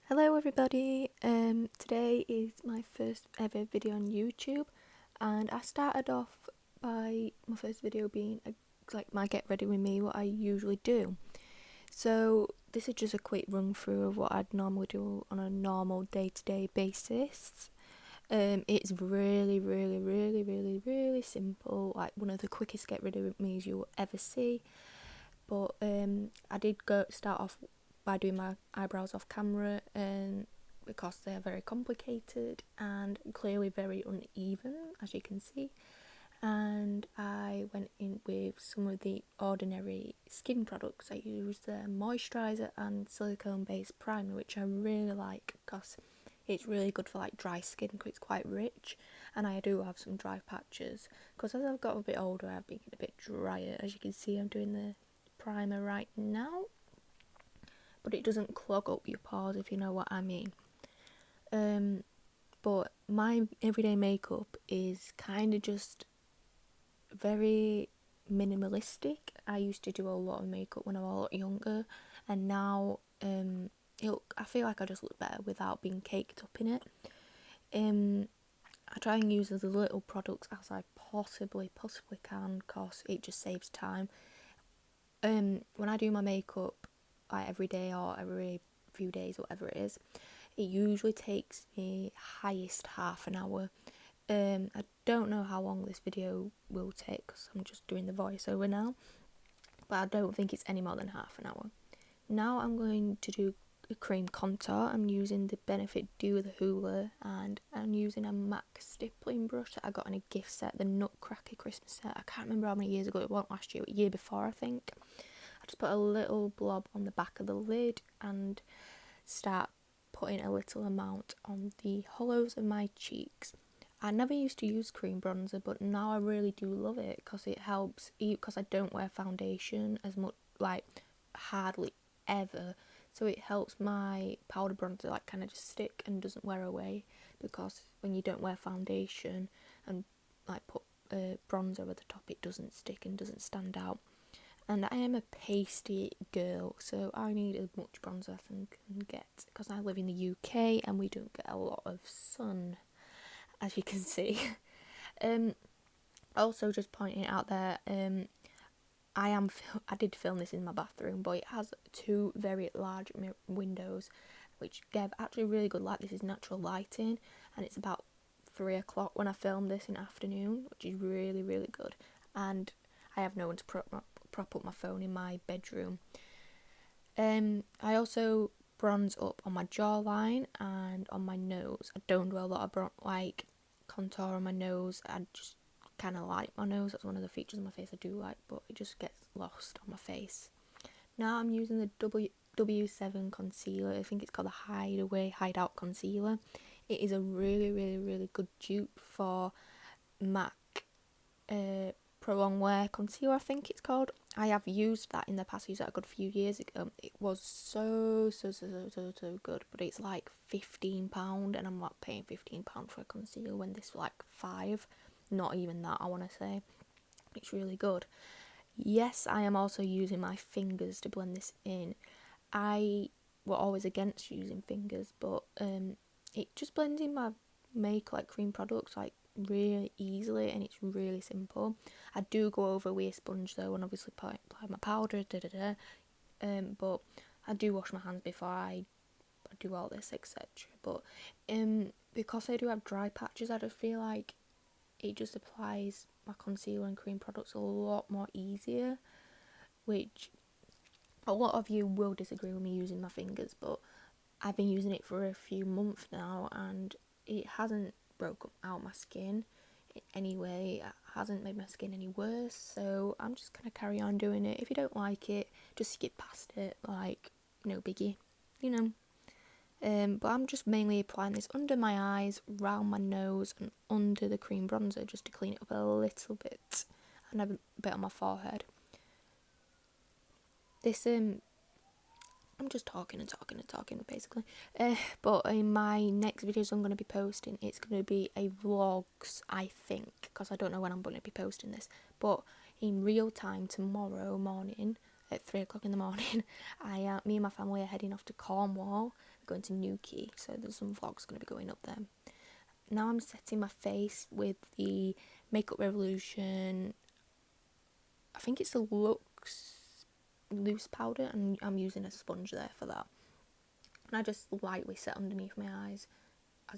Hello everybody, today is my first ever video on YouTube, and I started off by my first video being like my get ready with me, what I usually do. So this is just a quick run through of what I'd normally do on a normal day-to-day basis. It's really simple, like one of the quickest get rid of me's you'll ever see. But I did start off by doing my eyebrows off camera, and because they are very complicated and clearly very uneven, as you can see. And I went in with some of the ordinary skin products. I used the moisturiser and silicone based primer, which I really like because it's really good for like dry skin because it's quite rich, and I do have some dry patches because as I've got a bit older I've been a bit drier. As you can see, I'm doing the primer right now, but it doesn't clog up your pores, if you know what I mean. But my everyday makeup is kind of just very minimalistic. I used to do a lot of makeup when I was a lot younger, and now I feel like I just look better without being caked up in it. I try and use as little products as I possibly can because it just saves time. When I do my makeup, like every day or every few days, whatever it is, it usually takes me highest half an hour. I don't know how long this video will take because I'm just doing the voiceover now, but I don't think it's any more than half an hour. Now I'm going to do a cream contour. I'm using the Benefit Dew the Hoola, and I'm using a MAC stippling brush that I got in a gift set, the Nutcracker Christmas set. I can't remember how many years ago it was, last year, year before I think. I just put a little blob on the back of the lid and start putting a little amount on the hollows of my cheeks. I never used to use cream bronzer, but now I really do love it because it helps, because I don't wear foundation as much, like hardly ever, so it helps my powder bronzer like kind of just stick and doesn't wear away, because when you don't wear foundation and like put bronzer over the top, it doesn't stick and doesn't stand out. And I am a pasty girl, so I need as much bronzer as I can get because I live in the UK and we don't get a lot of sun, as you can see. Also, just pointing it out there, I did film this in my bathroom, but it has two very large windows, which gave actually really good light. This is natural lighting, and it's about 3 o'clock when I filmed this in the afternoon, which is really good. And I have no one to prop up my phone in my bedroom. I also bronze up on my jawline and on my nose. I don't do a lot of contour on my nose. I just kind of like my nose. That's one of the features of my face I do like, but it just gets lost on my face. Now I'm using the W7 concealer. I think it's called the Hideout concealer. It is a really good dupe for MAC Pro Long Wear concealer, I think it's called. I have used that in the past. I used that a good few years ago. It was so good, but it's like £15, and I'm not paying £15 for a concealer when this was like £5. Not even that, I want to say. It's really good. Yes, I am also using my fingers to blend this in. I were always against using fingers, but it just blends in my like cream products like really easily, and it's really simple. I do go over with a sponge though, and obviously apply my powder, but I do wash my hands before I do all this, etc. But because I do have dry patches, I just feel like it just applies my concealer and cream products a lot more easier, which a lot of you will disagree with me using my fingers, but I've been using it for a few months now and it hasn't broken out my skin in any way. It hasn't made my skin any worse, so I'm just gonna carry on doing it. If you don't like it, just skip past it, like no biggie, you know. But I'm just mainly applying this under my eyes, round my nose and under the cream bronzer just to clean it up a little bit, and a bit on my forehead. This I'm just talking basically. But in my next videos I'm going to be posting, it's going to be a vlogs, I think, because I don't know when I'm going to be posting this, but in real time tomorrow morning at 3 o'clock in the morning, me and my family are heading off to Cornwall going to Newquay, so there's some vlogs going to be going up there. Now I'm setting my face with the Makeup Revolution, I think it's the Luxe loose powder, and I'm using a sponge there for that. And I just lightly set underneath my eyes,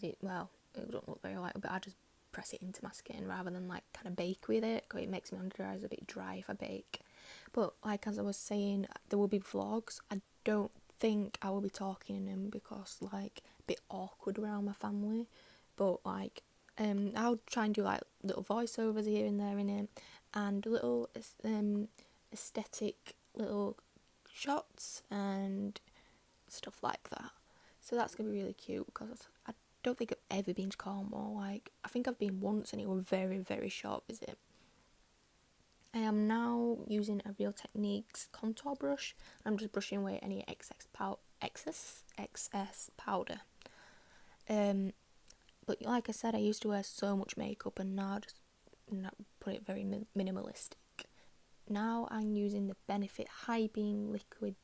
it don't look very light, but I just press it into my skin rather than like kind of bake with it, because it makes my under eyes a bit dry if I bake. But like as I was saying, there will be vlogs. I don't think I will be talking in them because like a bit awkward around my family, but like I'll try and do like little voiceovers here and there in it, and little aesthetic little shots and stuff like that. So that's gonna be really cute, because I don't think I've ever been to Cornwall. Like, I think I've been once and it was a very, very short visit. I am now using a Real Techniques contour brush. I'm just brushing away any excess powder. But like I said, I used to wear so much makeup, and now I just put it very minimalistic. Now I'm using the Benefit High Beam Liquid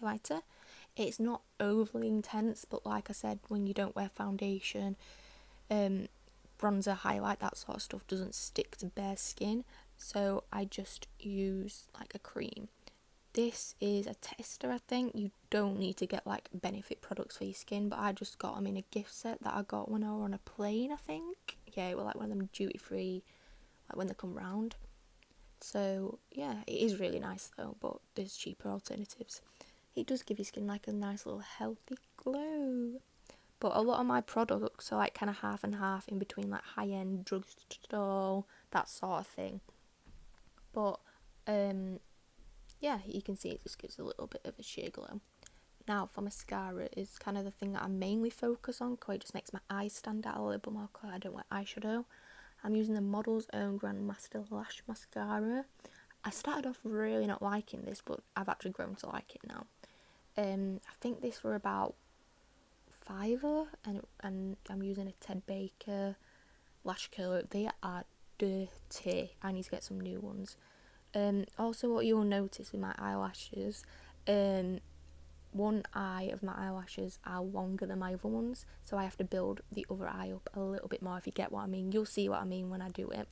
Highlighter. It's not overly intense, but like I said, when you don't wear foundation, bronzer, highlight, that sort of stuff doesn't stick to bare skin, so I just use like a cream. This is a tester, I think. You don't need to get like Benefit products for your skin, but I just got them in a gift set that I got when I was on a plane, I think. Yeah, it was like one of them duty free, like when they come round. So yeah, it is really nice though, but there's cheaper alternatives. It does give your skin like a nice little healthy glow. But a lot of my products are like kind of half and half in between, like high-end drugstore, that sort of thing. But yeah, you can see it just gives a little bit of a sheer glow. Now for mascara is kind of the thing that I mainly focus on, because it just makes my eyes stand out a little bit more, because I don't wear eyeshadow. I'm using the Model's Own Grandmaster Lash Mascara. I started off really not liking this, but I've actually grown to like it now. I think this were about £5, and I'm using a Ted Baker lash curler. They are dirty. I need to get some new ones. Also, what you'll notice with my eyelashes, one eye of my eyelashes are longer than my other ones, so I have to build the other eye up a little bit more, if you get what I mean. You'll see what I mean when I do it.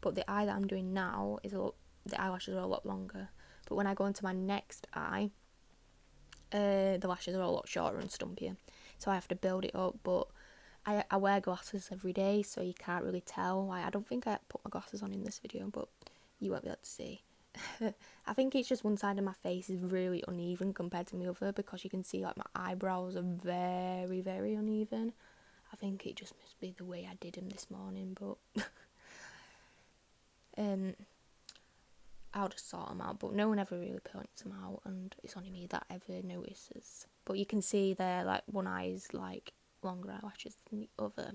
But the eye that I'm doing now is the eyelashes are a lot longer. But when I go into my next eye, the lashes are a lot shorter and stumpier, so I have to build it up. But I wear glasses every day, so you can't really tell. I don't think I put my glasses on in this video, but you won't be able to see. I think it's just one side of my face is really uneven compared to my other, because you can see like my eyebrows are very, very uneven. I think it just must be the way I did them this morning, but I'll just sort them out. But no one ever really points them out, and it's only me that ever notices. But you can see there, like one eye is like longer eyelashes than the other.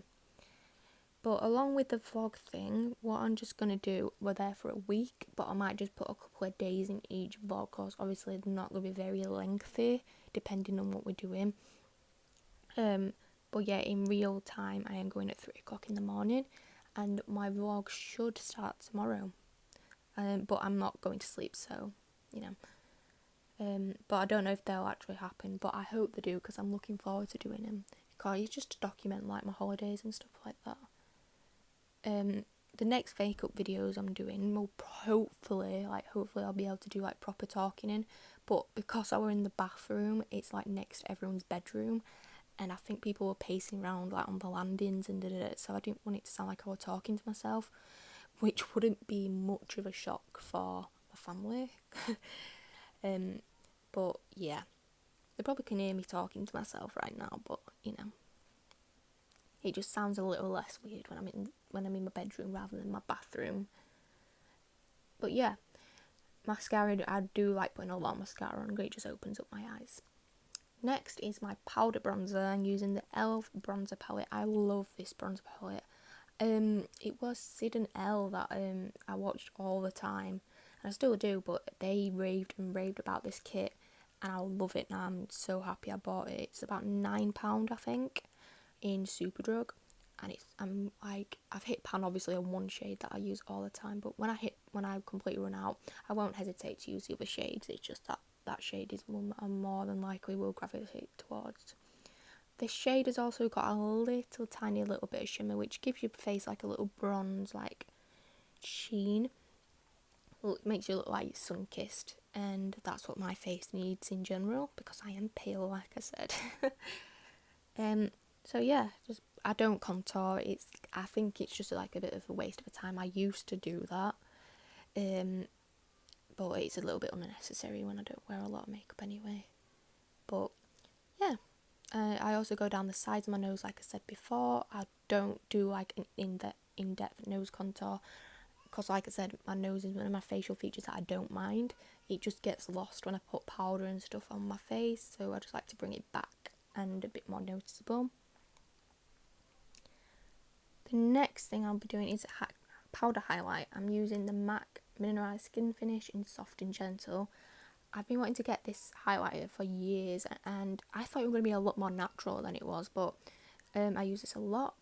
But along with the vlog thing, what I'm just going to do, we're there for a week, but I might just put a couple of days in each vlog, because obviously they're not going to be very lengthy, depending on what we're doing. But yeah, in real time, I am going at 3 o'clock in the morning, and my vlog should start tomorrow. But I'm not going to sleep, so, you know. But I don't know if they'll actually happen, but I hope they do, because I'm looking forward to doing them. Because it's just to document like my holidays and stuff like that. The next fake up videos I'm doing will hopefully I'll be able to do like proper talking in, but because I were in the bathroom, it's like next to everyone's bedroom, and I think people were pacing around like on the landings and so I didn't want it to sound like I was talking to myself, which wouldn't be much of a shock for my family. But yeah, they probably can hear me talking to myself right now, but you know, it just sounds a little less weird when I'm in my bedroom rather than my bathroom. But yeah, mascara, I do like putting a lot of mascara on, it just opens up my eyes. Next is my powder bronzer. I'm using the e.l.f. bronzer palette. I love this bronzer palette. It was Sid and Elle that I watched all the time, and I still do, but they raved and raved about this kit, and I love it now. I'm so happy I bought it. It's about £9, I think, in Superdrug, and I've hit pan obviously on one shade that I use all the time, but when I completely run out, I won't hesitate to use the other shades. It's just that shade is one I more than likely will gravitate towards. This shade has also got a little tiny little bit of shimmer, which gives your face like a little bronze like sheen. Well, it makes you look like sun-kissed, and that's what my face needs in general because I am pale, like I said. So yeah, just I don't contour. I think it's just like a bit of a waste of time. I used to do that, but it's a little bit unnecessary when I don't wear a lot of makeup anyway. But yeah. I also go down the sides of my nose, like I said before. I don't do like an in-depth nose contour because, like I said, my nose is one of my facial features that I don't mind. It just gets lost when I put powder and stuff on my face, so I just like to bring it back and a bit more noticeable. The next thing I'll be doing is powder highlight. I'm using the MAC Mineralized Skin Finish in Soft and Gentle. I've been wanting to get this highlighter for years, and I thought it was going to be a lot more natural than it was, but I use this a lot.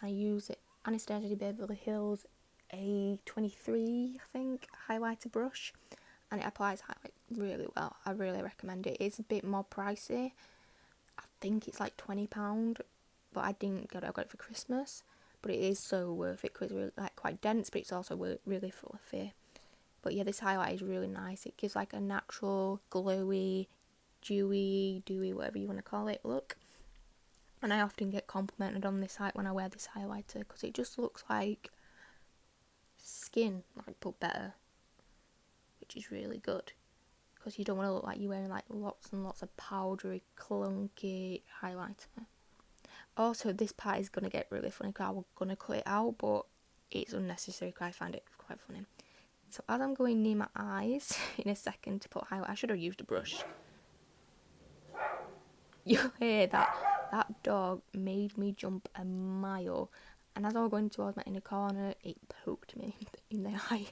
I use it Anastasia Beverly Hills A23, I think, highlighter brush, and it applies highlight really well. I really recommend it. It's a bit more pricey. I think it's like £20, but I didn't get it. I got it for Christmas, but it is so worth it because it's really, like, quite dense, but it's also really fluffy. But yeah, this highlight is really nice. It gives like a natural, glowy, dewy, whatever you want to call it, look. And I often get complimented on this when I wear this highlighter because it just looks like skin, like but better, which is really good. Because you don't want to look like you're wearing like lots and lots of powdery, clunky highlighter. Also, this part is going to get really funny because I'm going to cut it out, but it's unnecessary because I find it quite funny. So as I'm going near my eyes in a second to put highlight, I should have used a brush. You hear that? That dog made me jump a mile. And as I was going towards my inner corner, it poked me in the eye.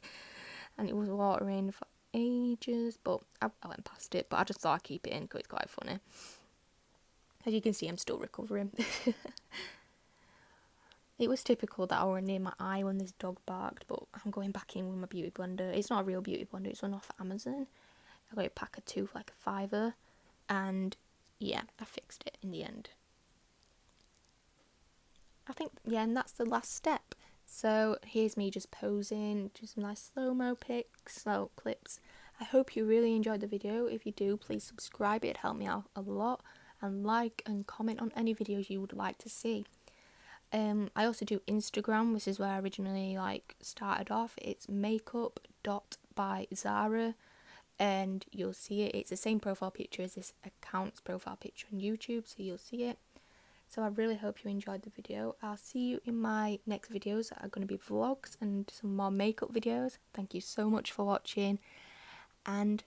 And it was watering for ages, but I went past it. But I just thought I'd keep it in because it's quite funny. As you can see, I'm still recovering. It was typical that I were near my eye when this dog barked, but I'm going back in with my beauty blender. It's not a real beauty blender, it's one off Amazon. I got a pack of 2 for like a £5, and yeah, I fixed it in the end. I think, yeah, and that's the last step. So here's me just posing, just some nice slow-mo pics, slow clips. I hope you really enjoyed the video. If you do, please subscribe, it'd help me out a lot. And like and comment on any videos you would like to see. I also do Instagram. This is where I originally started off. It's makeup.by Zara, and you'll see it. It's the same profile picture as this account's profile picture on YouTube, so you'll see it. So I really hope you enjoyed the video. I'll see you in my next videos that are going to be vlogs and some more makeup videos. Thank you so much for watching, and